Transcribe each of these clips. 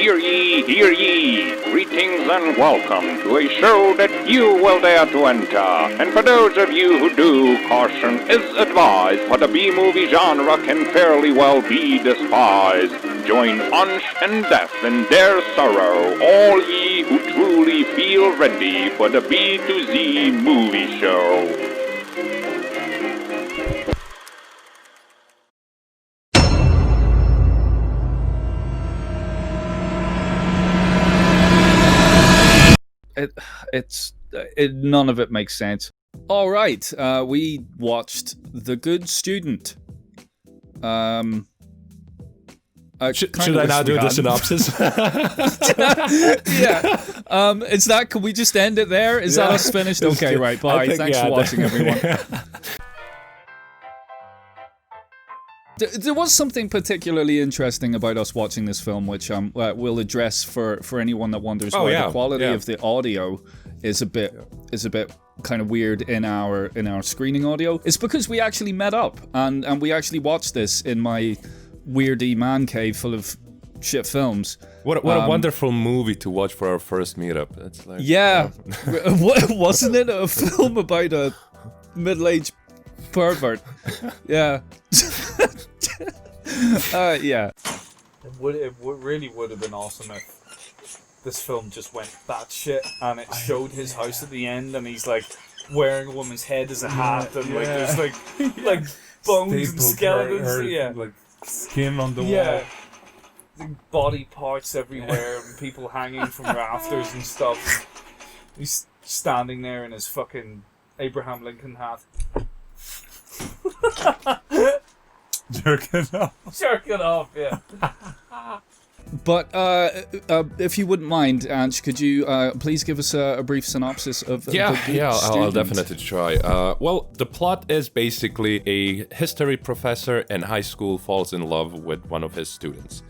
Hear ye, hear ye! Greetings and welcome to a show that you will dare to enter. And for those of you who do, caution is advised, for the B-movie genre can fairly well be despised. Join Ansch and Def in their sorrow, all ye who truly feel ready for the B to Z movie show. None of it makes sense. All right, we watched The Good Student. Should I now do the synopsis? Yeah. Is that? Can we just end it there? Is that us finished? Okay, right. Bye. Thanks for watching, everyone. There was something particularly interesting about us watching this film, which we'll address for anyone that wonders why the quality of the audio is a bit kind of weird in our screening audio. It's because we actually met up and we actually watched this in my weirdy man cave full of shit films. What a wonderful movie to watch for our first meetup. It's like, wasn't it a film about a middle-aged pervert? Yeah. Yeah. It really would have been awesome if this film just went batshit and it showed his house at the end and he's like wearing a woman's head as a hat and like there's like bones and skeletons, like skin on the wall. Yeah. Body parts everywhere and people hanging from rafters and stuff. He's standing there in his fucking Abraham Lincoln hat. Jerking off, yeah. But if you wouldn't mind, Ansch, could you please give us a brief synopsis of The Good Student? I'll definitely try. Well, the plot is basically a history professor in high school falls in love with one of his students.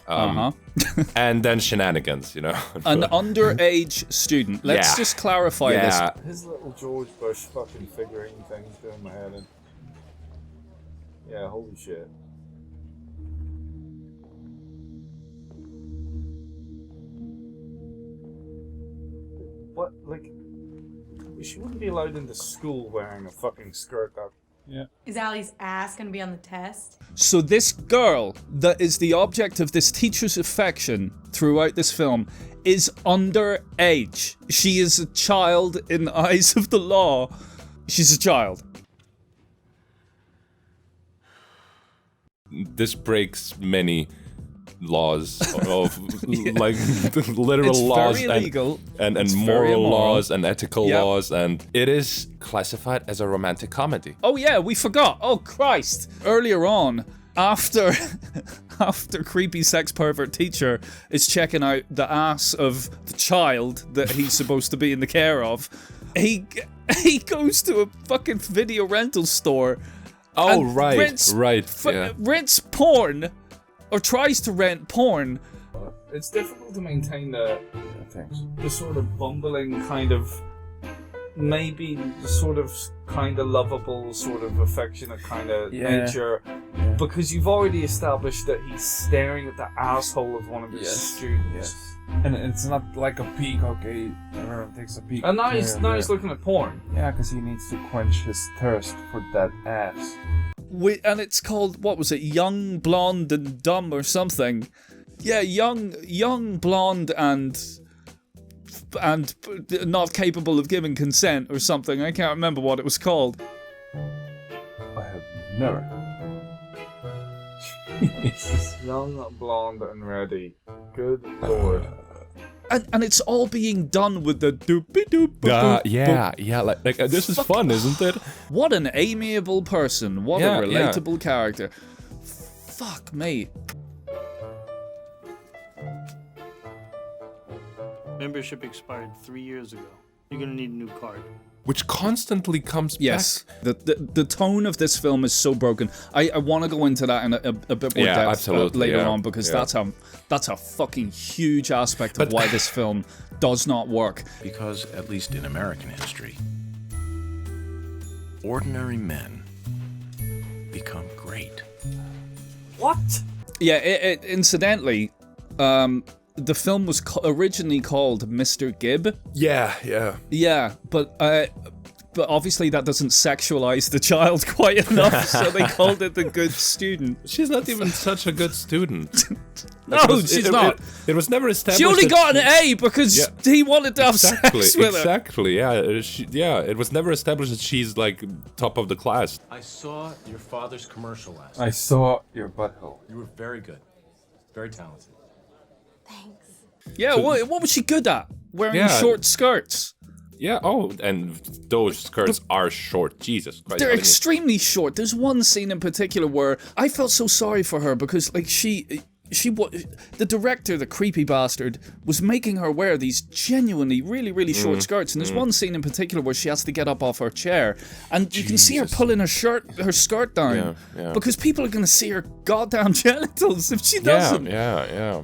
And then shenanigans, you know. An underage student. Let's just clarify this. His little George Bush fucking figurine thing's doing my head in. Yeah, holy shit. What, like, she wouldn't be allowed into school wearing a fucking skirt up. Yeah. Is Allie's ass gonna be on the test? So this girl that is the object of this teacher's affection throughout this film is underage. She is a child in the eyes of the law. She's a child. This breaks many laws of like literal It's laws very illegal. and moral laws and ethical laws, and it is classified as a romantic comedy. Oh yeah, we forgot. Oh Christ. Earlier on, after creepy sex pervert teacher is checking out the ass of the child that he's supposed to be in the care of, he goes to a fucking video rental store. Oh, and rents porn, or tries to rent porn. It's difficult to maintain the sort of bumbling kind of, maybe the sort of kind of lovable, sort of affectionate kind of nature, because you've already established that he's staring at the asshole of one of his students. Yes. And it's not like a peek, okay, everyone takes a peek. And now he's looking at porn. Yeah, because he needs to quench his thirst for that ass. And it's called, what was it, Young, Blonde and Dumb or something. Yeah, young, blonde and not capable of giving consent or something. I can't remember what it was called. I have never. Young, blonde and ready. Good lord. And it's all being done with the doop. Like this is fun, isn't it? What an amiable person. What a relatable character. Fuck, mate. Membership expired 3 years ago. You're gonna need a new card. Which constantly comes back. The tone of this film is so broken. I want to go into that in a bit more depth later on, because that's a fucking huge aspect of why this film does not work. Because, at least in American history, ordinary men become great. What? Yeah, incidentally, the film was originally called Mr. Gibb. Yeah, but obviously that doesn't sexualize the child quite enough, so they called it the good student. She's not even such a good student. No, she's not. It was never established. She only got an A because he wanted to have sex with her. Exactly, yeah. It was never established that she's like top of the class. I saw your father's commercial last I night. saw your butthole. You were very good. Very talented. Thanks. Yeah, what was she good at? Wearing short skirts. Yeah, and those skirts are short. Jesus Christ. They're extremely short. There's one scene in particular where I felt so sorry for her because, like, the director, the creepy bastard, was making her wear these genuinely really, really short skirts. And there's one scene in particular where she has to get up off her chair, and you can see her pulling her skirt down because people are going to see her goddamn genitals if she doesn't. Yeah.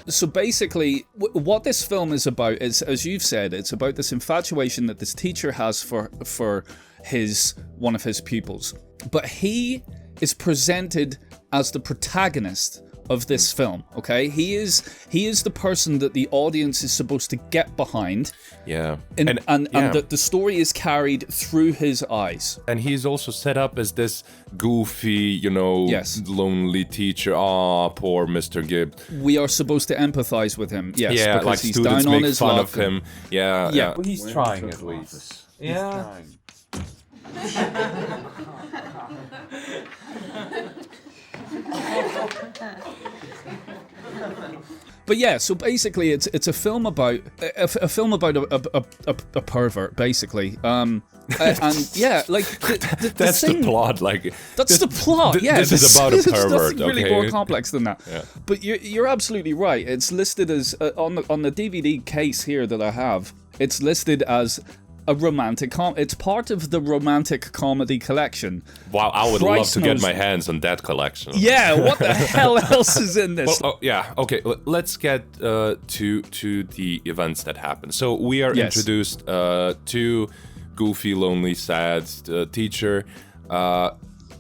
So basically, what this film is about is, as you've said, it's about this infatuation that this teacher has for one of his pupils. But he is presented as the protagonist of this film, okay? He is the person that the audience is supposed to get behind. Yeah. And the story is carried through his eyes. And he's also set up as this goofy, lonely teacher. Poor Mr. Gibb. We are supposed to empathize with him, yes, because like he's students down on make his fun luck. of him. Yeah. Well, he's trying at least. Yeah. He's trying. But yeah, so basically, it's a film about a pervert, basically. And yeah, like that's the plot. Like that's the plot. Yeah, this is about a pervert. There's nothing really okay? more complex than that. Yeah. But you're absolutely right. It's listed as on the DVD case here that I have. It's listed as a romantic it's part of the romantic comedy collection. Wow, I would love to get my hands on that collection. Yeah, what the hell else is in this? Well, okay, let's get to the events that happen. So we are introduced to goofy, lonely, sad teacher.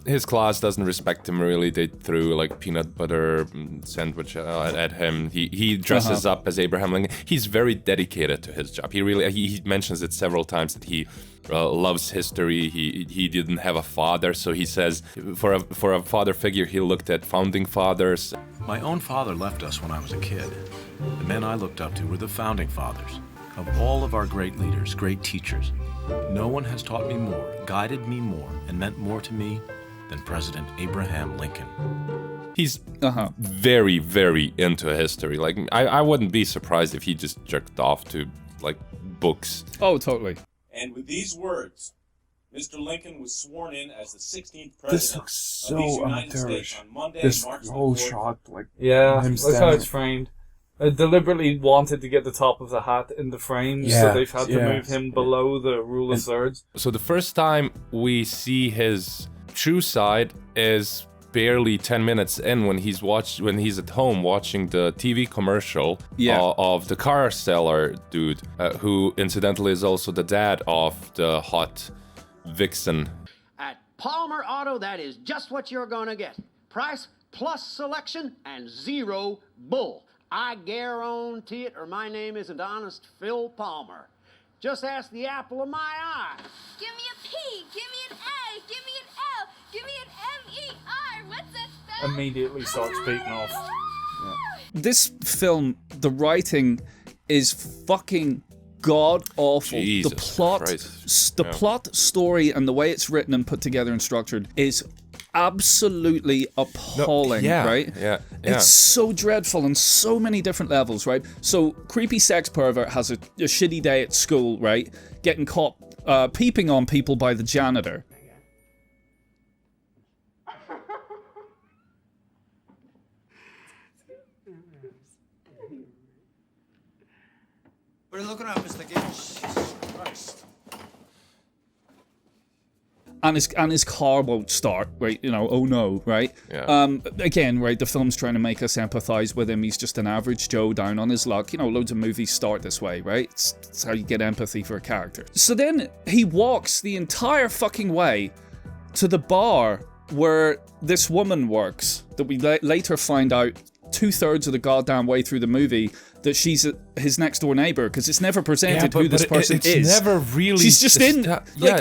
His class doesn't respect him really. They threw like peanut butter sandwich at him. He dresses up as Abraham Lincoln. He's very dedicated to his job. He mentions it several times that he loves history. He didn't have a father, so he says for a father figure he looked at founding fathers. My own father left us when I was a kid. The men I looked up to were the founding fathers. Of all of our great leaders, great teachers, no one has taught me more, guided me more, and meant more to me than President Abraham Lincoln. He's very, very into history. Like, I wouldn't be surprised if he just jerked off to, like, books. Oh, totally. And with these words, Mr. Lincoln was sworn in as the 16th president This looks so of these United States amateurish. on Monday, This March whole 4th. shot, like Yeah, him that's how standing. it's framed. I deliberately wanted to get the top of the hat in the frame, so they've had to move him below the rule of thirds. So the first time we see his true side is barely 10 minutes in when he's at home watching the TV commercial of the car seller dude, who incidentally is also the dad of the hot vixen. At Palmer Auto, that is just what you're gonna get. Price plus selection and zero bull. I guarantee it, or my name isn't Honest Phil Palmer. Just ask the apple of my eye. Give me a P, give me an A, give me an L, give me an M-E-R. What's that spell? Immediately starts speaking off. This film, the writing is fucking god awful. Jesus the plot, Christ. the plot, story, and the way it's written and put together and structured is absolutely appalling, right? Yeah. It's so dreadful on so many different levels, right? So, creepy sex pervert has a shitty day at school, right? Getting caught peeping on people by the janitor. What are you looking at, Mr. Gibbs? Jesus Christ. And his car won't start, right? You know, oh no, right? Yeah. Again, right, the film's trying to make us empathize with him. He's just an average Joe down on his luck. You know, loads of movies start this way, right? It's how you get empathy for a character. So then he walks the entire fucking way to the bar where this woman works that we later find out 2/3 of the goddamn way through the movie that she's his next door neighbor, because it's never presented who this person is. It's never really. She's just in.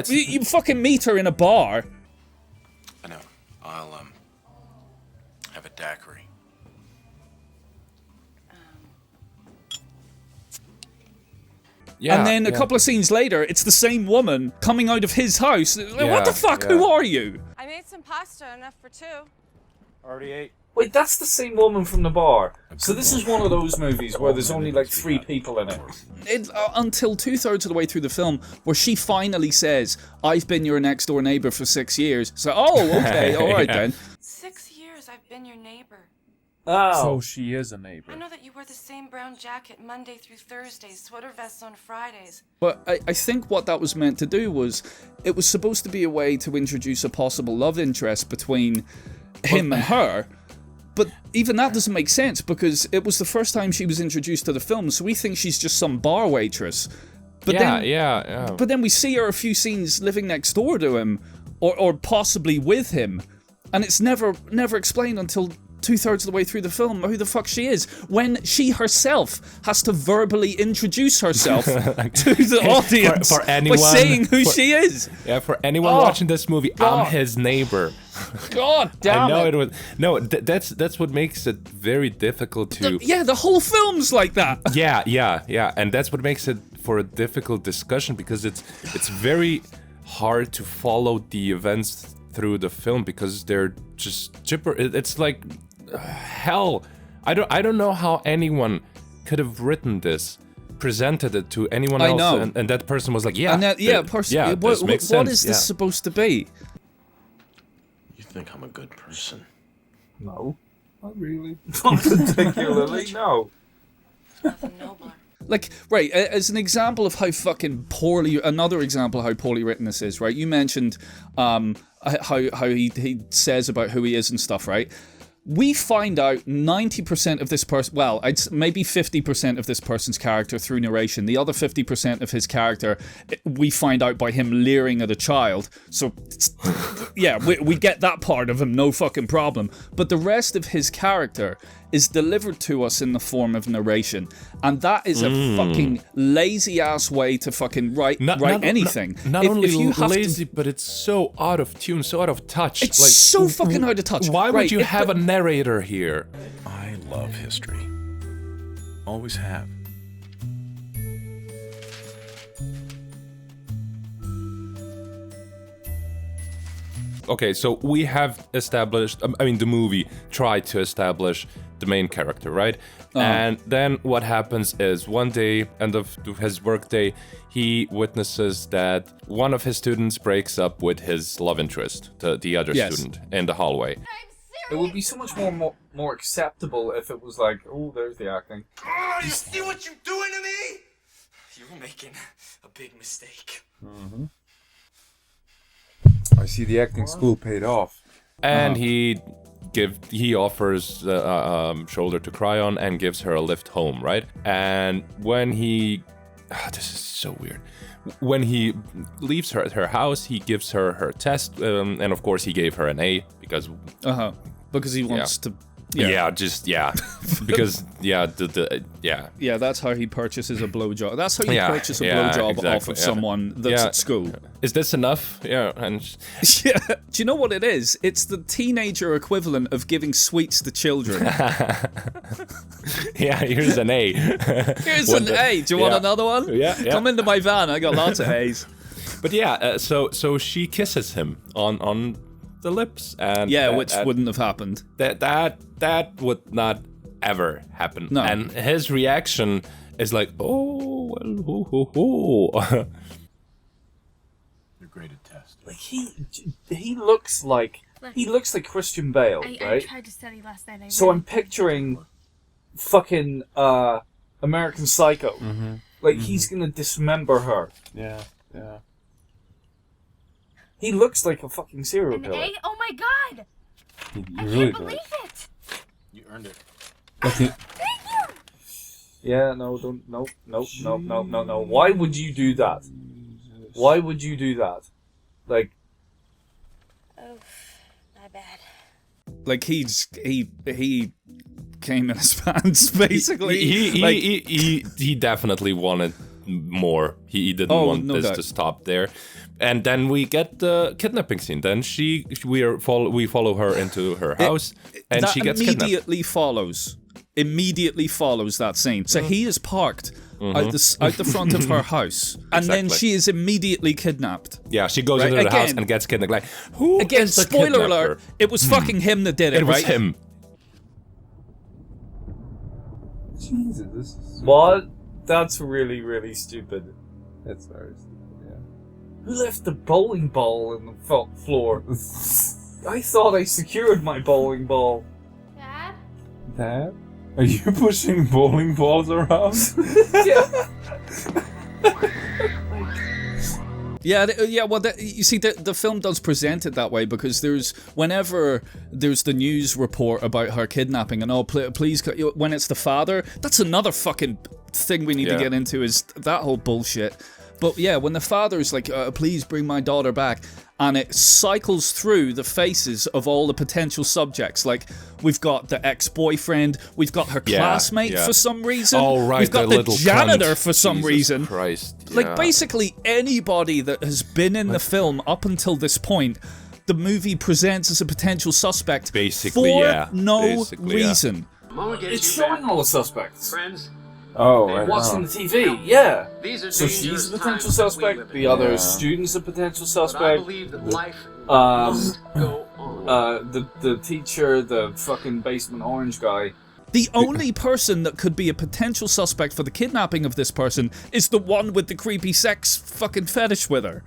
You fucking meet her in a bar. I know. I'll have a daiquiri. Yeah, and then a couple of scenes later, it's the same woman coming out of his house. What the fuck? Who are you? I made some pasta, enough for 2. Already ate. Wait, that's the same woman from the bar. So this is one of those movies where there's only like 3 people in it. Until 2/3 of the way through the film, where she finally says, "I've been your next door neighbor for 6 years." So, okay, all right then. 6 years I've been your neighbor. Oh. So she is a neighbor. I know that you wear the same brown jacket Monday through Thursdays, sweater vests on Fridays. But I think what that was meant to do was, it was supposed to be a way to introduce a possible love interest between him and her. But even that doesn't make sense, because it was the first time she was introduced to the film, so we think she's just some bar waitress. But But then we see her a few scenes living next door to him, or possibly with him, and it's never explained until 2/3 of the way through the film who the fuck she is, when she herself has to verbally introduce herself to the audience for anyone, by saying who she is. Yeah, for anyone watching this movie, I'm his neighbor. God damn it was that's what makes it very difficult to. The whole film's like that. Yeah, and that's what makes it for a difficult discussion, because it's very hard to follow the events through the film, because they're just gibber. It's like hell. I don't know how anyone could have written this, presented it to anyone else, and that person was like, what is this supposed to be? You think I'm a good person? No, not really. Not particularly. No. Nothing nobler. Like, right, as an example of how fucking another example of how poorly written this is, right? You mentioned how he says about who he is and stuff, right? We find out 90% of this person, well, maybe 50% of this person's character through narration. The other 50% of his character, we find out by him leering at a child. So, yeah, we get that part of him, no fucking problem. But the rest of his character is delivered to us in the form of narration. And that is a fucking lazy-ass way to fucking write anything. Not only lazy, but it's so out of tune, so out of touch. It's like, so fucking out of touch. Why would you have a narrator here? I love history. Always have. Okay, so we have established, the movie tried to establish the main character, right? And then what happens is, one day, end of his workday, he witnesses that one of his students breaks up with his love interest, the other student, in the hallway. It would be so much more acceptable if it was like, oh, there's the acting. Oh, you see what you're doing to me? You're making a big mistake. Mm-hmm. I see the acting school paid off. And he offers shoulder to cry on and gives her a lift home, right? And when he... this is so weird. When he leaves her at her house, he gives her her test, and of course he gave her an A, because... Because he wants to... because that's how he purchases a blowjob. That's how you purchase a blowjob off of someone that's at school. Is this enough? Yeah, and do you know what it is? It's the teenager equivalent of giving sweets to children. Here's an A. Here's an A. Do you want another one? Yeah. Come into my van. I got lots of A's. But so she kisses him on the lips, and which wouldn't have happened. That would not ever happen. No. And his reaction is like, oh, well, You're great at test. Like he looks like Christian Bale, right? I tried to study last night. So I'm picturing fucking American Psycho. Mm-hmm. Like he's gonna dismember her. Yeah. He looks like a fucking serial killer. Oh my god! I really can't believe it! You earned it. Thank you! Yeah, no. Why would you do that? Why would you do that? Like... Oh, Like he came in his pants basically. He definitely wanted more. He didn't want this to stop there. And then we get the kidnapping scene. Then we follow her into her house, and she gets immediately follows that scene. So he is parked out the front of her house, and then she is immediately kidnapped. Yeah, she goes into the house and gets kidnapped. Like, who? Again, is the spoiler kidnapper? alert: it was fucking him that did it. It was him. Jesus, this is... What? That's really, really stupid. That's very stupid. Who left the bowling ball in the floor? I thought I secured my bowling ball. Dad? Dad? Are you pushing bowling balls around? Yeah. Well, you see, the film does present it that way because whenever there's the news report about her kidnapping and please, when it's the father, that's another fucking thing we need to get into is that whole bullshit. But yeah, when the father's like, please bring my daughter back, and it cycles through the faces of all the potential subjects. Like, we've got the ex-boyfriend, we've got her classmate for some reason, we've got the janitor for some reason. Christ, Like, basically anybody that has been in the film up until this point, the movie presents as a potential suspect for no reason. It's showing all the suspects. Friends, Oh, right. Watching the TV, yeah. these are So she's dangerous a potential times suspect, we the other live student's a potential in. But I suspect. believe that life must go on. The teacher, the fucking basement orange guy. The only person that could be a potential suspect for the kidnapping of this person is the one with the creepy sex fucking fetish with her.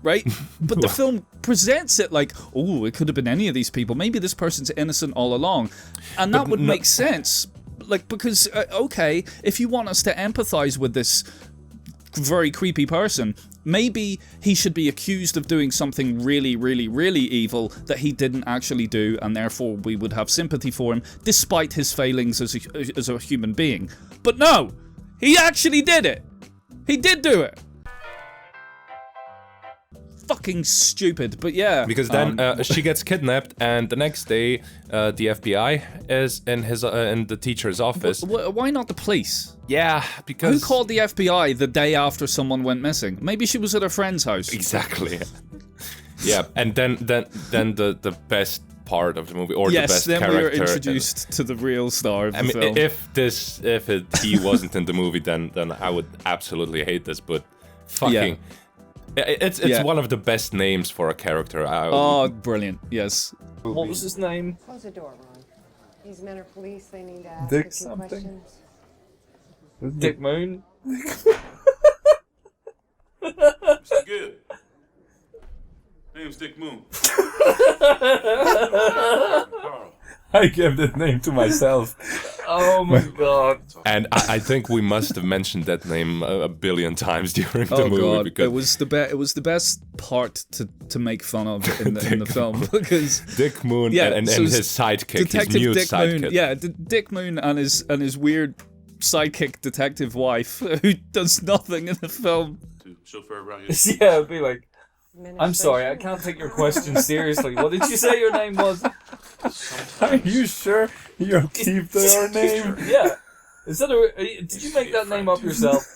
Right? But the film presents it like, oh, it could have been any of these people. Maybe this person's innocent all along. And that would make sense. Like, because, okay, if you want us to empathize with this very creepy person, maybe he should be accused of doing something really, really, really evil that he didn't actually do, and therefore we would have sympathy for him, despite his failings as a human being. But no! He actually did it! He did do it! Fucking stupid, but yeah. Because then she gets kidnapped, and the next day, the FBI is in the teacher's office. Why not the police? Yeah, because who called the FBI the day after someone went missing? Maybe she was at her friend's house. Exactly. Yeah, and then the best part of the movie, or the best character. Yes, then we were introduced to the real star of the film. If he wasn't in the movie, then I would absolutely hate this. But fucking. Yeah. It's one of the best names for a character. Brilliant, yes. What was his name? Close the door, Ron. These men are police, they need to ask Dick a few something. questions. Dick Moon? Mr. Good. Name's Dick Moon. I gave that name to myself. Oh my god. And I think we must have mentioned that name a billion times during the movie. God. Because it was the best part to make fun of in the film because Dick Moon and his sidekick, Detective his mute Dick sidekick. Moon, Dick Moon and his weird sidekick detective wife who does nothing in the film. Chauffeur around here. Yeah, it'd be like, I'm sorry, I can't take your question seriously. What did you say your name was? Are you sure you'll keep your name? Yeah. Did you make that name up yourself?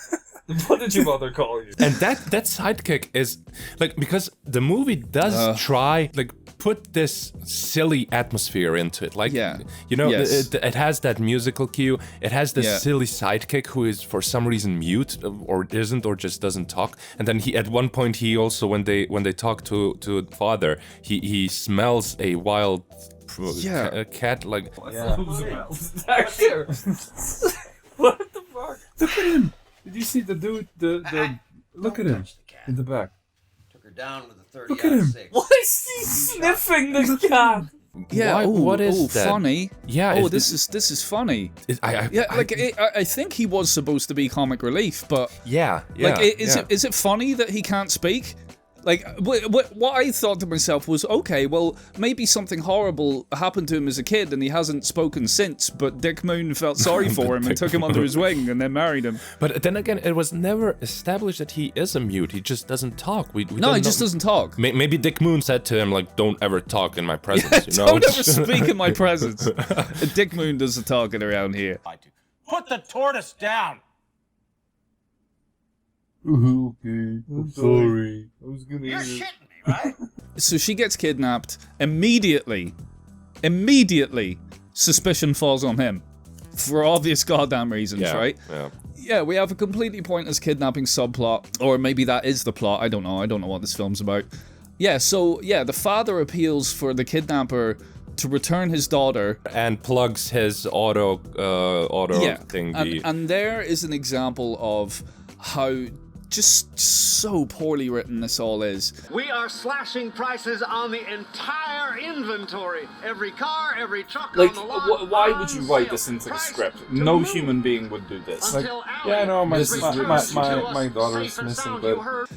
What did your mother call you? And that sidekick is like, because the movie does try like put this silly atmosphere into it. Like, you know, it has that musical cue. It has this silly sidekick who is for some reason mute or isn't or just doesn't talk. And then he, at one point, he also when they talk to father, he smells a wild a cat like. Back here. What the fuck? Look at him. Did you see the dude? The look at him in the back. Took her down with a 30. Look at him. Why is he sniffing the cat? Yeah. What is that? Funny. Yeah. Oh, this is funny. I think he was supposed to be comic relief, but yeah. Is it funny that he can't speak? Like, what I thought to myself was, okay, well, maybe something horrible happened to him as a kid and he hasn't spoken since, but Dick Moon felt sorry for him and took him under his wing and then married him. But then again, it was never established that he is a mute. He just doesn't talk. We No, he just doesn't talk. Maybe Dick Moon said to him, like, don't ever talk in my presence, you know? Don't ever speak in my presence. Dick Moon does the talking around here. Put the tortoise down. Okay, I'm sorry. I was gonna You're eat it. shitting me, right? So she gets kidnapped. Immediately, suspicion falls on him. For obvious goddamn reasons, right? Yeah, we have a completely pointless kidnapping subplot. Or maybe that is the plot. I don't know. I don't know what this film's about. Yeah, so, yeah, the father appeals for the kidnapper to return his daughter. And plugs his auto thingy. And there is an example of how just so poorly written this all is. We are slashing prices on the entire inventory. Every car, every truck Like, on the lot. why would you write this into the script? No human being would do this. Like, yeah, no, my daughter's missing, but...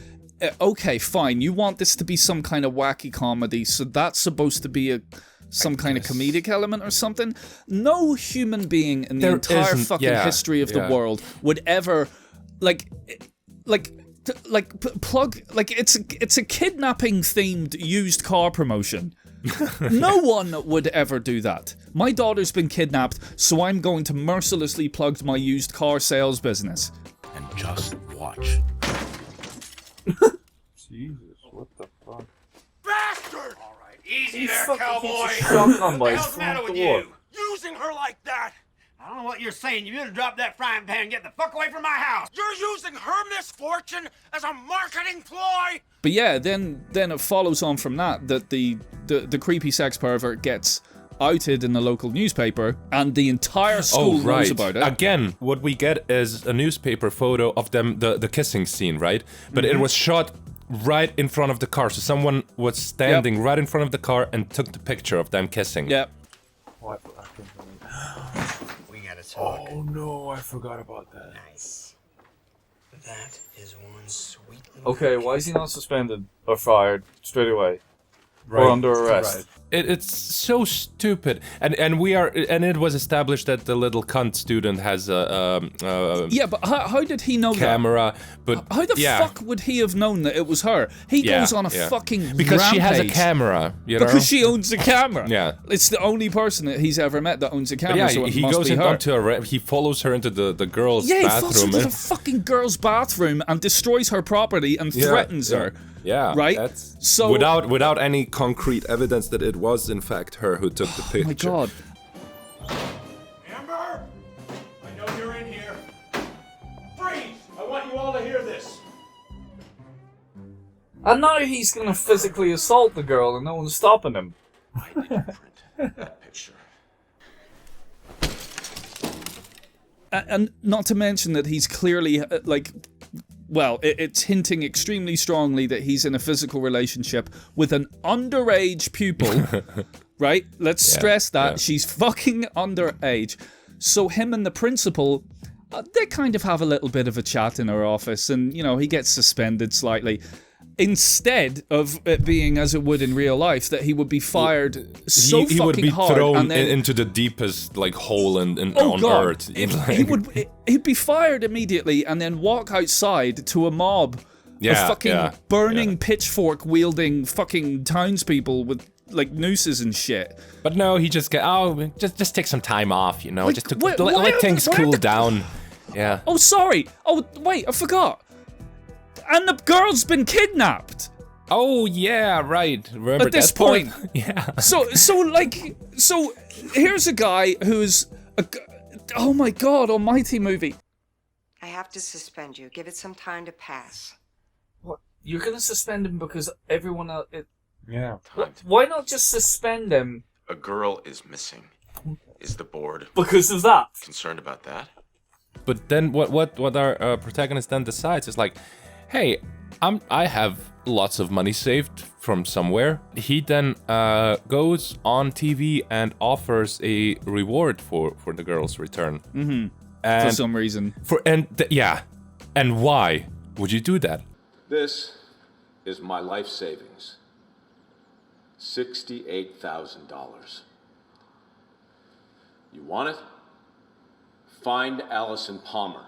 Okay, fine. You want this to be some kind of wacky comedy, so that's supposed to be some kind of comedic element or something? No human being in the entire fucking history of the world would ever... plug, like, it's a kidnapping themed used car promotion. No one would ever do that. My daughter's been kidnapped, so I'm going to mercilessly plug my used car sales business. And just watch. Jesus, what the fuck? Bastard! All right, easy there, fucking cowboy. shotgun What the by his hell's the matter front with door. you? Using her like that? I don't know what you're saying. You better drop that frying pan and get the fuck away from my house. You're using her misfortune as a marketing ploy? But yeah, then it follows on from that the creepy sex pervert gets outed in the local newspaper, and the entire school knows about it. Again, what we get is a newspaper photo of them, the kissing scene, right? But it was shot right in front of the car, so someone was standing right in front of the car and took the picture of them kissing. Yep. What? We gotta talk. Oh no, I forgot about that. Nice. That is one sweet... Okay, why is he not suspended or fired straight away? Or under arrest? Right. It's so stupid, and it was established that the little cunt student has a yeah, but how did he know camera? But how the fuck would he have known that it was her? He goes on a fucking because rampage. she has a camera, you know? Because she owns a camera. Yeah, it's the only person that he's ever met that owns a camera. Yeah, so it he must goes be her. up to her. He follows her into the girl's bathroom. Yeah, he follows her to the fucking girl's bathroom and destroys her property and threatens her. Yeah, right. That's so without any concrete evidence that it was in fact her who took the picture. Oh my god! Amber, I know you're in here. Freeze! I want you all to hear this. And now he's gonna physically assault the girl, and no one's stopping him. I didn't print that picture. And not to mention that he's clearly well, it's hinting extremely strongly that he's in a physical relationship with an underage pupil, right? Let's stress that. She's fucking underage. So him and the principal, they kind of have a little bit of a chat in her office, and, you know, he gets suspended slightly. Instead of it being as it would in real life, that he would be fired he would be hard thrown and then, into the deepest hole on God. earth. He'd be fired immediately and then walk outside to a mob of fucking burning pitchfork wielding fucking townspeople with like nooses and shit. But no, he just just take some time off, you know, just to let things cool down. Yeah. Oh, sorry. Oh, wait, I forgot. And the girl's been kidnapped. Oh yeah, right. Remember at this that part? point? Yeah. So here's a guy who's oh my god, almighty movie. I have to suspend you. Give it some time to pass. What? You're gonna suspend him because everyone else... Yeah. Why not just suspend him? A girl is missing. Is the board because of that concerned about that? But then what our protagonist then decides is like, hey, I have lots of money saved from somewhere. He then goes on TV and offers a reward for the girl's return. Mm-hmm. And for some reason. And why would you do that? This is my life savings. $68,000. You want it? Find Allison Palmer.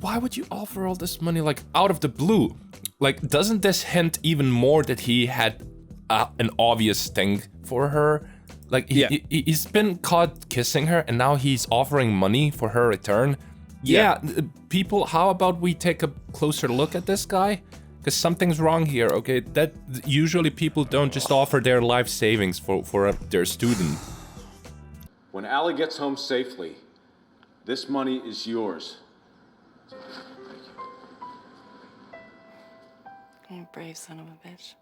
Why would you offer all this money, like, out of the blue? Like, doesn't this hint even more that he had an obvious thing for her? Like, he's been caught kissing her, and now he's offering money for her return. Yeah, people, how about we take a closer look at this guy? Because something's wrong here, okay? That usually people don't just offer their life savings for their student. When Allie gets home safely, this money is yours. You brave son of a bitch.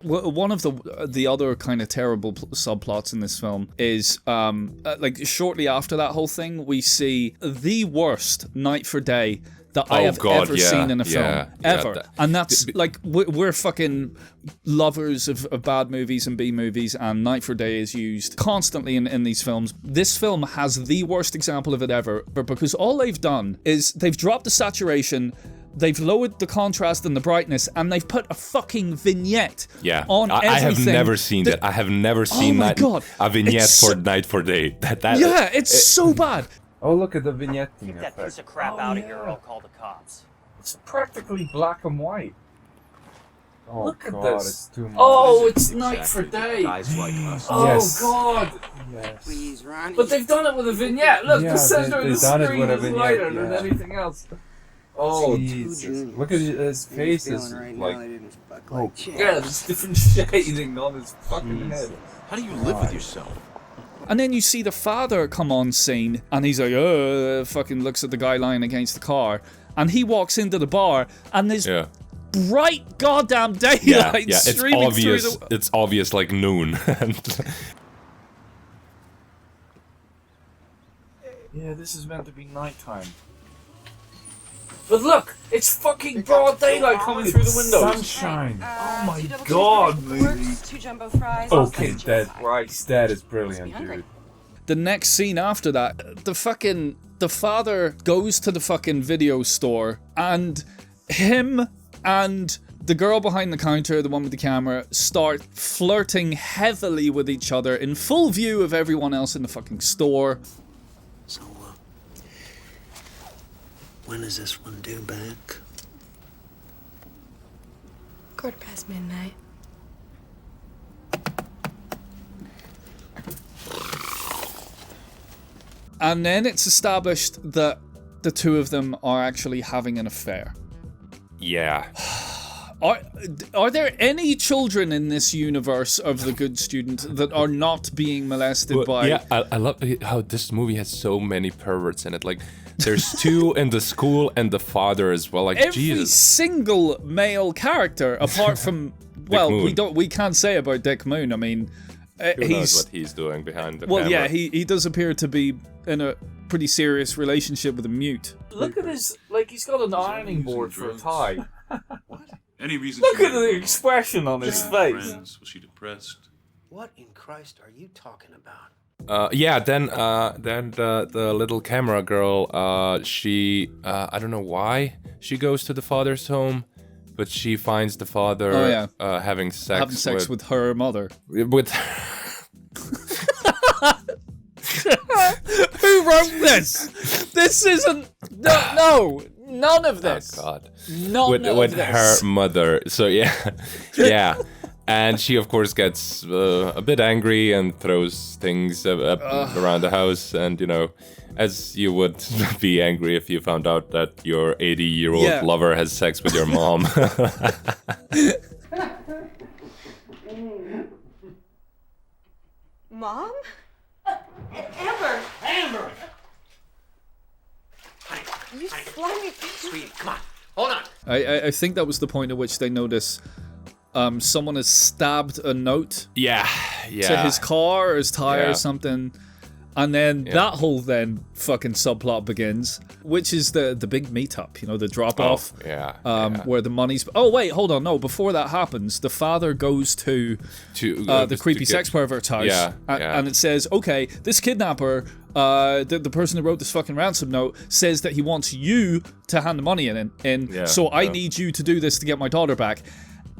Well, one of the other kind of terrible subplots in this film is, like, shortly after that whole thing, we see the worst night for day that I have ever seen in a film. Ever. And that's, like, we're fucking lovers of bad movies and B-movies, and Night for Day is used constantly in these films. This film has the worst example of it ever, because all they've done is they've dropped the saturation, they've lowered the contrast and the brightness, and they've put a fucking vignette on everything. I have never seen that. I have never seen a vignette for Night for Day. It's so bad. Oh, look at the vignette. Get that piece of crap out of here or I'll call the cops. It's practically black and white. Oh, look at God, this. It's too much. Oh, it's Night for Day. Guys like us. Oh, Yes. God. Yes. Please, Ronnie. But they've done it with a vignette. Look, Yeah, the center of they've the done it screen with a is vignette, lighter than yeah. anything else. Oh, Jesus. Look at his face. Is like, oh, yeah, there's different shading on his fucking head. How do you live with yourself? And then you see the father come on scene, and he's like, fucking looks at the guy lying against the car, and he walks into the bar, and there's bright goddamn daylight streaming through the... It's obvious, like noon. Yeah, this is meant to be nighttime. But look, it's fucking broad daylight coming through the windows. Sunshine. Oh my God, movie. 2 jumbo fries. Okay, that is brilliant, dude. The next scene after that, the father goes to the fucking video store, and him and the girl behind the counter, the one with the camera, start flirting heavily with each other in full view of everyone else in the fucking store. So, when is this one due back? midnight. And then it's established that the two of them are actually having an affair. Yeah. Are there any children in this universe of The Good Student that are not being molested by... Yeah, I love how this movie has so many perverts in it. Like, there's two in the school and the father as well. Like, every single male character, apart from... well, we can't say about Dick Moon. I mean... Who knows what he's doing behind the camera. Well, yeah, he does appear to be in a pretty serious relationship with a mute. Look at his... like, he's got an ironing board for a tie. What? Any reason? Look at the expression on his face. Friends? Was she depressed? What in Christ are you talking about? Then the little camera girl, she, I don't know why she goes to the father's home, but she finds the father having sex with her mother. With Who wrote this? This isn't... No, none of this. Oh, God. None of with this. her mother. So, yeah. And she, of course, gets a bit angry and throws things up around the house. And, you know, as you would be angry if you found out that your 80-year-old lover has sex with your mom. Mom? Amber! You slimy... Sweetie, come on. Hold on. I think that was the point at which they notice someone has stabbed a note to his car or his tire or something. And then that whole then fucking subplot begins, which is the big meetup, you know, the drop-off. Where the money's... Oh, wait, hold on. No, before that happens, the father goes to the creepy sex pervert's house. And it says, okay, this kidnapper, the person who wrote this fucking ransom note, says that he wants you to hand the money in. So I need you to do this to get my daughter back.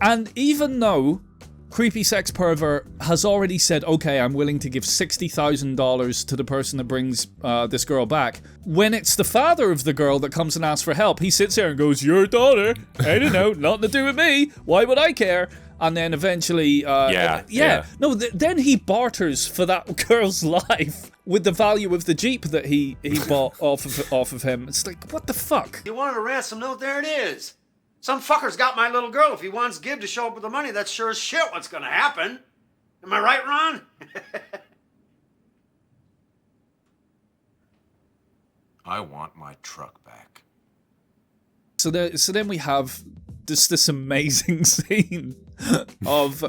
And even though creepy sex pervert has already said, okay, I'm willing to give $60,000 to the person that brings this girl back, when it's the father of the girl that comes and asks for help, he sits there and goes, your daughter, I don't know, nothing to do with me, why would I care? And then eventually, then he barters for that girl's life with the value of the Jeep that he bought off of him. It's like, what the fuck? You wanted a ransom note? There it is. Some fucker's got my little girl. If he wants Gib to show up with the money, that's sure as shit what's gonna happen. Am I right, Ron? I want my truck back. So then we have this amazing scene of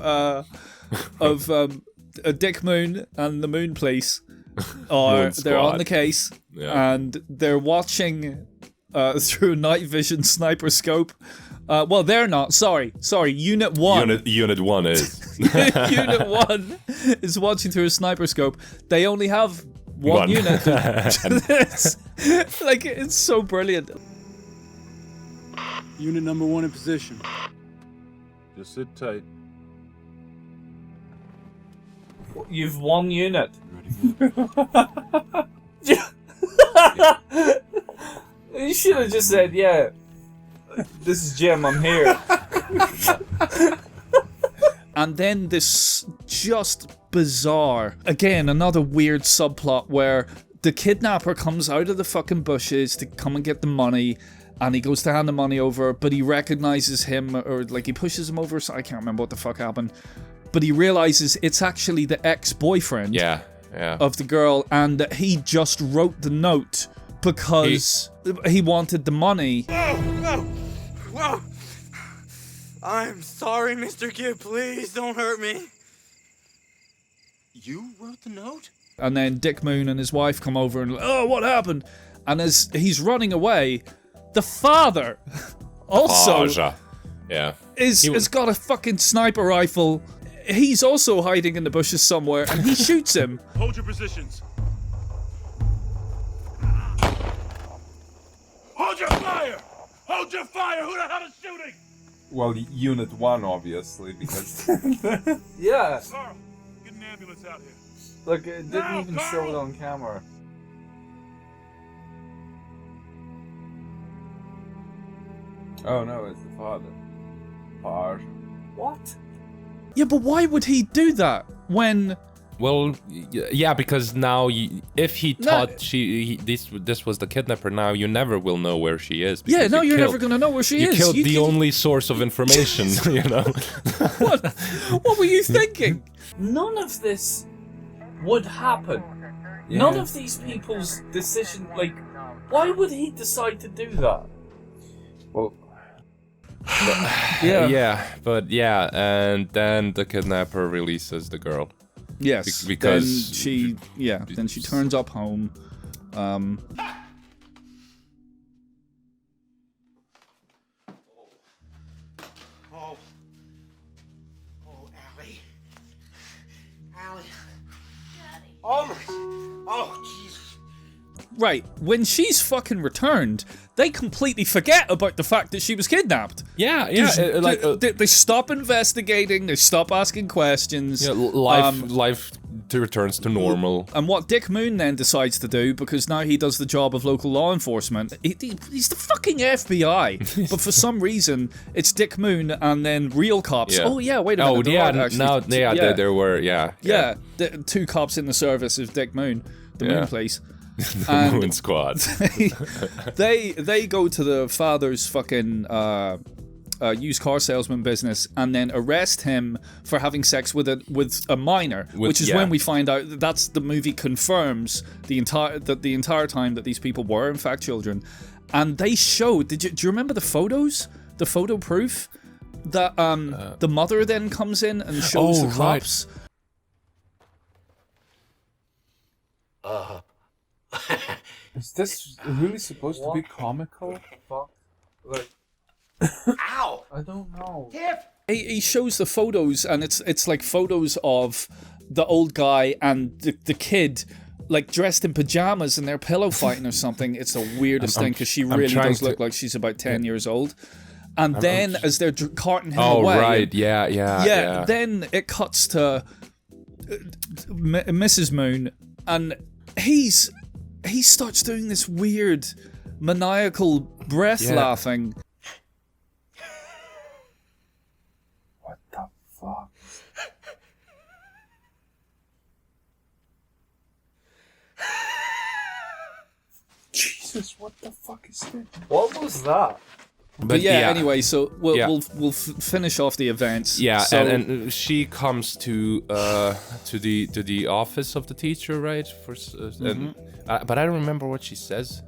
Dick Moon and the Moon Police they're on the case and they're watching through a night vision sniper scope. Well, they're not. Sorry. Unit 1. Unit 1 is. Unit 1 is watching through a sniper scope. They only have one unit. It's so brilliant. Unit number 1 in position. Just sit tight. You've one unit. You should have just said, yeah, this is Jim, I'm here. And then this just bizarre, again, another weird subplot where the kidnapper comes out of the fucking bushes to come and get the money, and he goes to hand the money over, but he recognizes him, or like he pushes him over, so I can't remember what the fuck happened, but he realizes it's actually the ex-boyfriend of the girl, and that he just wrote the note because he wanted the money. Whoa! I'm sorry, Mr. Gibb. Please don't hurt me. You wrote the note? And then Dick Moon and his wife come over and, oh, what happened? And as he's running away, the father also has got a fucking sniper rifle. He's also hiding in the bushes somewhere, and he shoots him. Hold your positions. Hold your fire! Hold your fire! Who the hell is shooting? Well, Unit 1, obviously, because... Yeah. Carl, get an ambulance out here. Look, it didn't even show it on camera. Oh no, it's the father. What? Yeah, but why would he do that when... Well, yeah, because now if he thought this was the kidnapper, now you never will know where she is. Yeah, now you're never gonna know where she is. You killed the only source of information, you know. What were you thinking? None of this would happen. Yeah. None of these people's decision, like, why would he decide to do that? Well, and then the kidnapper releases the girl. Yes, because then she turns up home. Oh, Allie. Daddy. Oh, Jesus. Right, when she's fucking returned, they completely forget about the fact that she was kidnapped. Yeah. They stop investigating, they stop asking questions. Yeah, life returns to normal. And what Dick Moon then decides to do, because now he does the job of local law enforcement, he's the fucking FBI. But for some reason, it's Dick Moon and then real cops. Yeah. Oh yeah, wait a minute. There were the two cops in the service of Dick Moon, the Moon Police. The Moon Squad. they go to the father's fucking used car salesman business and then arrest him for having sex with a minor, which is when we find out that's the movie confirms the entire time that these people were in fact children. And they show. Do you remember the photos? The photo proof that the mother then comes in and shows the cops. Is this really supposed to be comical? Fuck. Like, ow! I don't know. Tiff! He shows the photos, and it's like photos of the old guy and the kid, like dressed in pajamas, and they're pillow fighting or something. It's the weirdest thing because she really does look like she's about 10 years old. And then as they're carting him away... Oh, right, yeah. Then it cuts to Mrs. Moon, and he starts doing this weird maniacal breath laughing. What the fuck? Jesus, what the fuck is this? What was that? But yeah, anyway, so we'll finish off the events. Yeah, so, and she comes to the office of the teacher, right? But I don't remember what she says.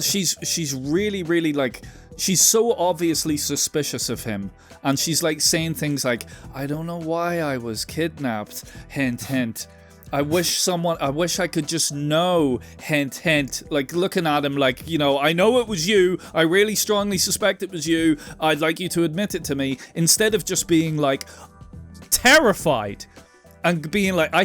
She's really, really like, she's so obviously suspicious of him, and she's like saying things like, "I don't know why I was kidnapped." Hint, hint. I wish I could just know, hint, hint, like looking at him like, I know it was you, I really strongly suspect it was you, I'd like you to admit it to me, instead of just being like, terrified, and being like, I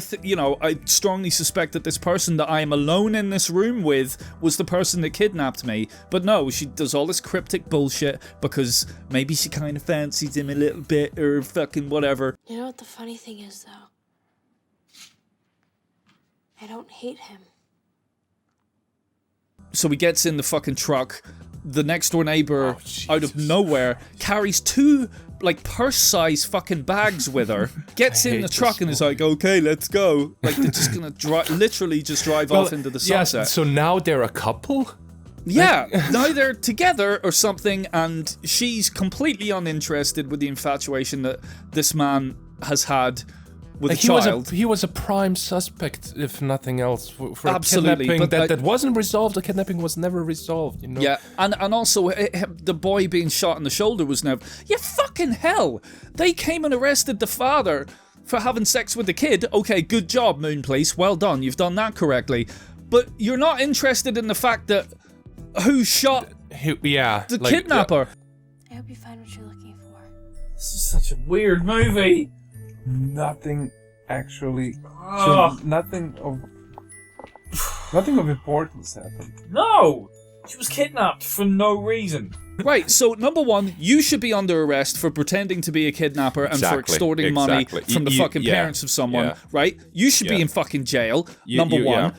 strongly suspect that this person that I am alone in this room with was the person that kidnapped me. But no, she does all this cryptic bullshit because maybe she kind of fancies him a little bit, or fucking whatever. You know what the funny thing is, though? I don't hate him. So he gets in the fucking truck. The next door neighbor, out of nowhere, carries 2 like purse-sized fucking bags with her. Gets in the truck and is like, "Okay, let's go." Like they're just gonna literally just drive off into the sunset. Yes, so now they're a couple. Yeah, now they're together or something, and she's completely uninterested with the infatuation that this man has had with a child. He was a prime suspect, if nothing else, for absolutely, a kidnapping that wasn't resolved. The kidnapping was never resolved, Yeah, and also the boy being shot in the shoulder was never... Yeah, fucking hell! They came and arrested the father for having sex with the kid. Okay, good job, Moon Police. Well done, you've done that correctly. But you're not interested in the fact that who shot the kidnapper. I hope you find what you're looking for. This is such a weird movie. Nothing actually. Nothing of importance happened. No! She was kidnapped for no reason. Right, so number one, you should be under arrest for pretending to be a kidnapper and for extorting money from the fucking parents of someone, right? You should be in fucking jail, number one.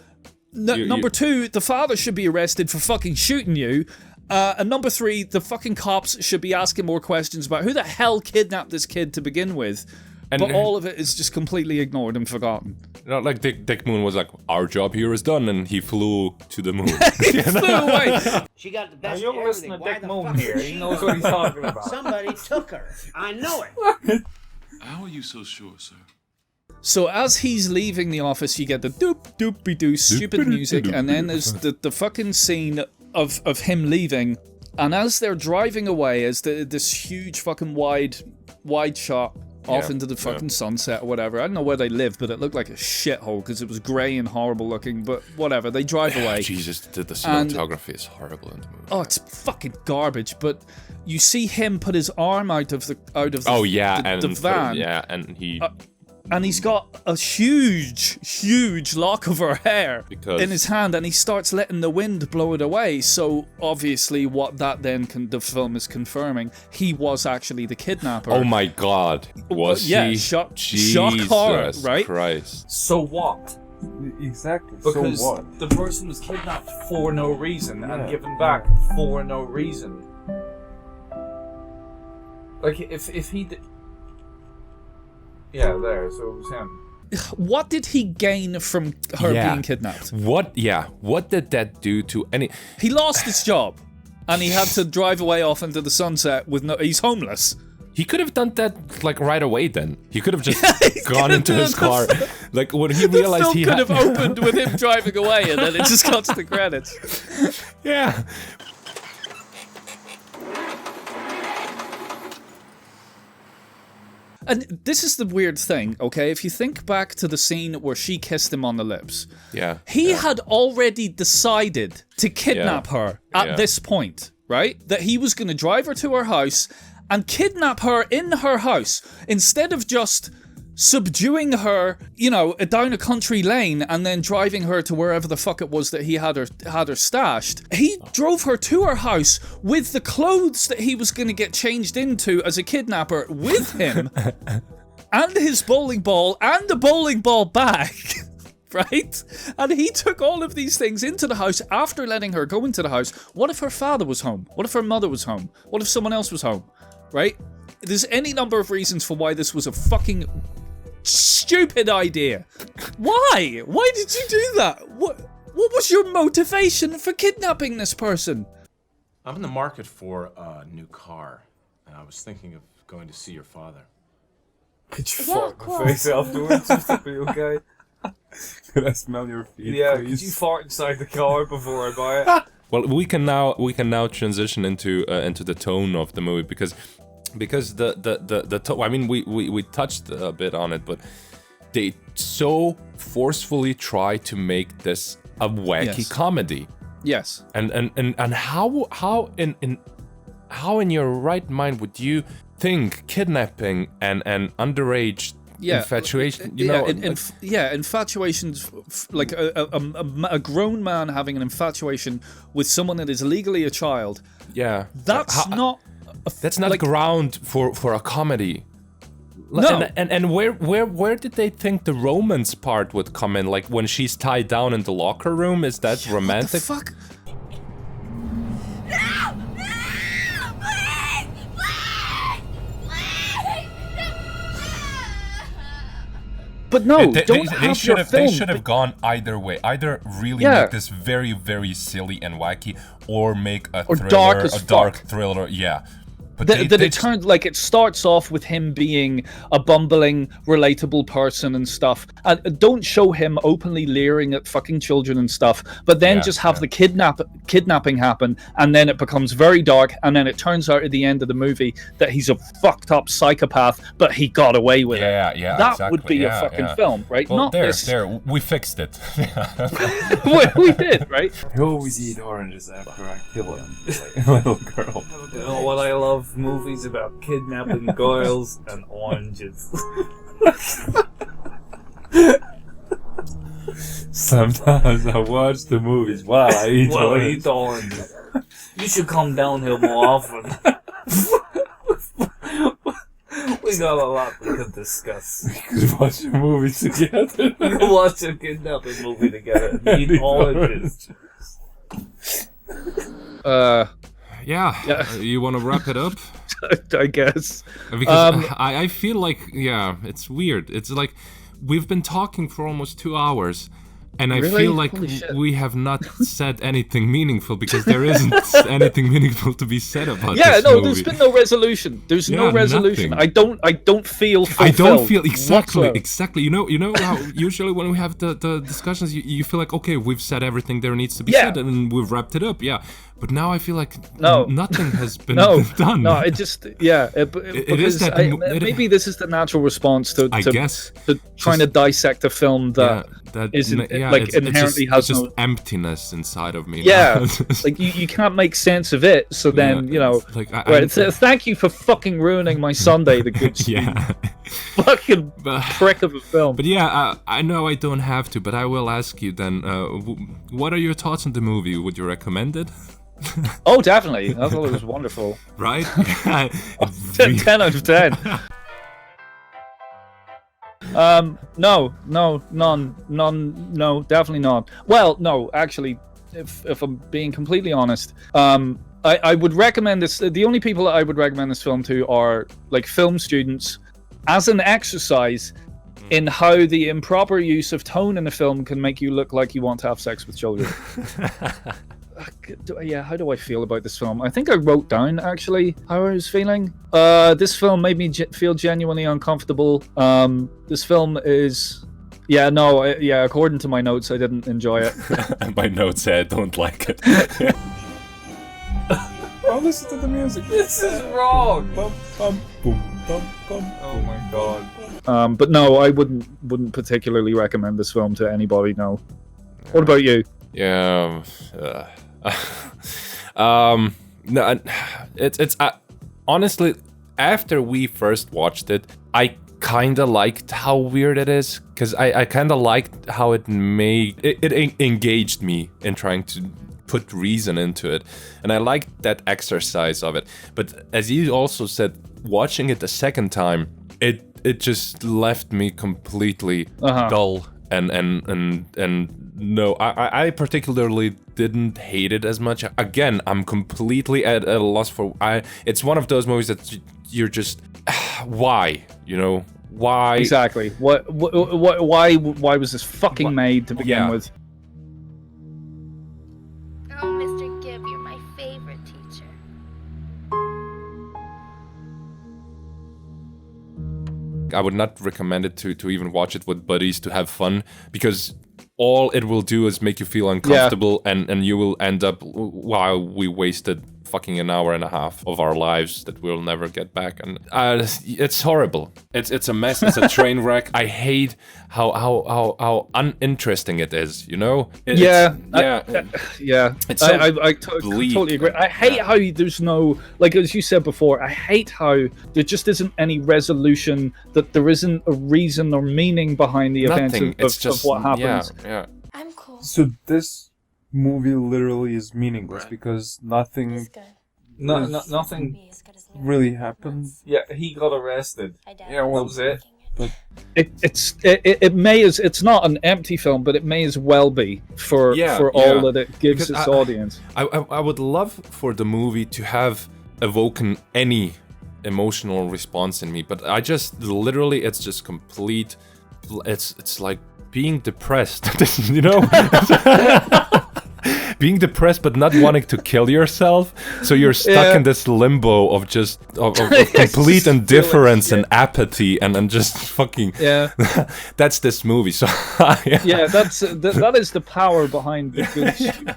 Number two, the father should be arrested for fucking shooting you. And number three, the fucking cops should be asking more questions about who the hell kidnapped this kid to begin with. But all of it is just completely ignored and forgotten. Like Dick Moon was like, "Our job here is done," and he flew to the moon. He flew away. She got the best. Now you're listening to Dick Moon here. He knows what he's talking about. Somebody took her. I know it. How are you so sure, sir? So as he's leaving the office, you get the doop doopy doo stupid music, and then there's the fucking scene of him leaving, and as they're driving away, as this huge fucking wide shot off into the fucking sunset or whatever. I don't know where they live, but it looked like a shithole because it was grey and horrible looking, but whatever. They drive away. Jesus, the cinematography is horrible in the movie. Oh, it's fucking garbage, but you see him put his arm out of the van. And he... and he's got a huge lock of her hair in his hand, and he starts letting the wind blow it away. So obviously what that then the film is confirming, he was actually the kidnapper. Oh my god. Was he? Shock horror, right? Christ. So what? Exactly. Because so what? the person was kidnapped for no reason and given back for no reason. Like if he did... Yeah, there, so it was him. What did he gain from her being kidnapped? What did that do to any... He lost his job, and he had to drive away off into the sunset with no... He's homeless. He could have done that, like, right away then. He could have just gone into his car. Like, when he realized he could have opened with him driving away, and then it just cuts to the credits. Yeah. And this is the weird thing, okay? If you think back to the scene where she kissed him on the lips, he had already decided to kidnap her at this point, right? That he was going to drive her to her house and kidnap her in her house instead of just subduing her, down a country lane and then driving her to wherever the fuck it was that he had her stashed. He drove her to her house with the clothes that he was going to get changed into as a kidnapper with him, and his bowling ball and the bowling ball bag. Right? And he took all of these things into the house after letting her go into the house. What if her father was home? What if her mother was home? What if someone else was home? Right? There's any number of reasons for why this was a fucking stupid idea. Why? Why did you do that? What was your motivation for kidnapping this person? I'm in the market for a new car, and I was thinking of going to see your father. Could you fart my face afterwards just to be okay? Could I smell your feet, Yeah, please? could you fart inside the car before I buy it? Well, we can now transition into the tone of the movie because the tone. I mean, we touched a bit on it, but they so forcefully try to make this a wacky comedy. Yes. And how in your right mind would you think kidnapping and underage infatuation? Infatuation's like a grown man having an infatuation with someone that is legally a child. Yeah, that's not ground for a comedy. No. And where did they think the romance part would come in? Like when she's tied down in the locker room, is that romantic? What the fuck? But no, they should have gone either way. Either really make this very, very silly and wacky, or make a dark thriller. Yeah. But it turned like it starts off with him being a bumbling, relatable person and stuff, and don't show him openly leering at fucking children and stuff. But then just have the kidnapping happen, and then it becomes very dark, and then it turns out at the end of the movie that he's a fucked up psychopath, but he got away with it. Yeah, that would be a fucking film, right? Well, not this. We fixed it. we did, right? I always eat oranges after I kill him, like a little girl. You know what I love? Movies about kidnapping girls and oranges. Sometimes I watch the movies while I eat oranges. You should come down here more often. We got a lot we could discuss. We could watch a movie together. We could watch a kidnapping movie together and eat oranges. Yeah. You want to wrap it up? I guess. Because I feel like, it's weird. It's like we've been talking for almost 2 hours, and I feel like we have not said anything meaningful because there isn't anything meaningful to be said about this movie. There's been no resolution. There's no resolution. Nothing. I don't feel fulfilled. I don't feel exactly. You know how usually when we have the discussions, you feel like, okay, we've said everything there needs to be said, and we've wrapped it up. Yeah. But now I feel like nothing has been done. No, it just maybe this is the natural response to trying to dissect a film that inherently has just emptiness inside of me. Yeah, like you can't make sense of it. So then thank you for fucking ruining my Sunday. The good fucking prick of a film. But I know I don't have to, but I will ask you then. What are your thoughts on the movie? Would you recommend it? Oh, definitely. I thought it was wonderful. Right? 10 out of 10. No, definitely not. Well, no, actually, if I'm being completely honest, I would recommend this. The only people that I would recommend this film to are like film students, as an exercise in how the improper use of tone in the film can make you look like you want to have sex with children. How do I feel about this film? I think I wrote down actually how I was feeling. This film made me feel genuinely uncomfortable. This film is according to my notes, I didn't enjoy it. My notes say I don't like it. Oh, listen to the music. This is wrong. Bum, bum, boom, bum, bum. Oh my god. But no, I wouldn't particularly recommend this film to anybody. No. What about you? Yeah. No, it's honestly, after we first watched it, I kind of liked how weird it is, because I kind of liked how it engaged me in trying to put reason into it, and I liked that exercise of it. But as you also said, watching it the second time, it just left me completely dull and no, I particularly didn't hate it as much. Again, I'm completely at a loss for. It's one of those movies that you're just, why, you know, why exactly? Why was this fucking made to begin with? Oh, Mr. Gibb, you're my favorite teacher. I would not recommend it to even watch it with buddies to have fun, because all it will do is make you feel uncomfortable, and you will end up, wow, we wasted fucking an hour and a half of our lives that we'll never get back, and it's horrible. It's a mess. It's a train wreck. I hate how uninteresting it is. You know? It's I totally agree. I hate how there's no, like as you said before, I hate how there just isn't any resolution, that there isn't a reason or meaning behind the events of what happens. Yeah. I'm cool. So this movie literally is meaningless because nothing nothing really happened. Yeah, he got arrested. Yeah, well, that was it. But it's not an empty film, but it may as well be for all that it gives its audience. I would love for the movie to have evoken any emotional response in me, but I just literally, it's just complete. It's like being depressed, you know. Being depressed but not wanting to kill yourself, so you're stuck in this limbo of just of complete indifference and apathy and just fucking that's this movie. So that is the power behind the good.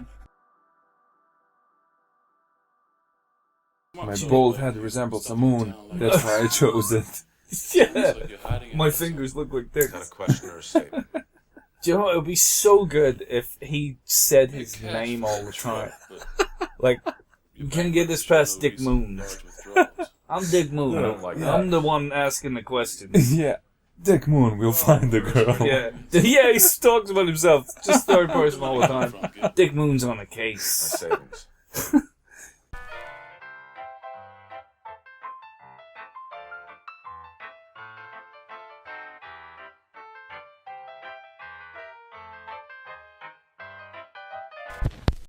My bald head resembles a moon. That's why I chose it. Yeah, my fingers look like this. Got a question or a statement? Do you know what? It would be so good if he said his name all the time. Like, you can get this past Dick Moon. I'm Dick Moon. I'm the one asking the questions. Yeah. Dick Moon will find the girl. Yeah, he talks about himself. Just third person all the time. Dick Moon's on a case. My savings.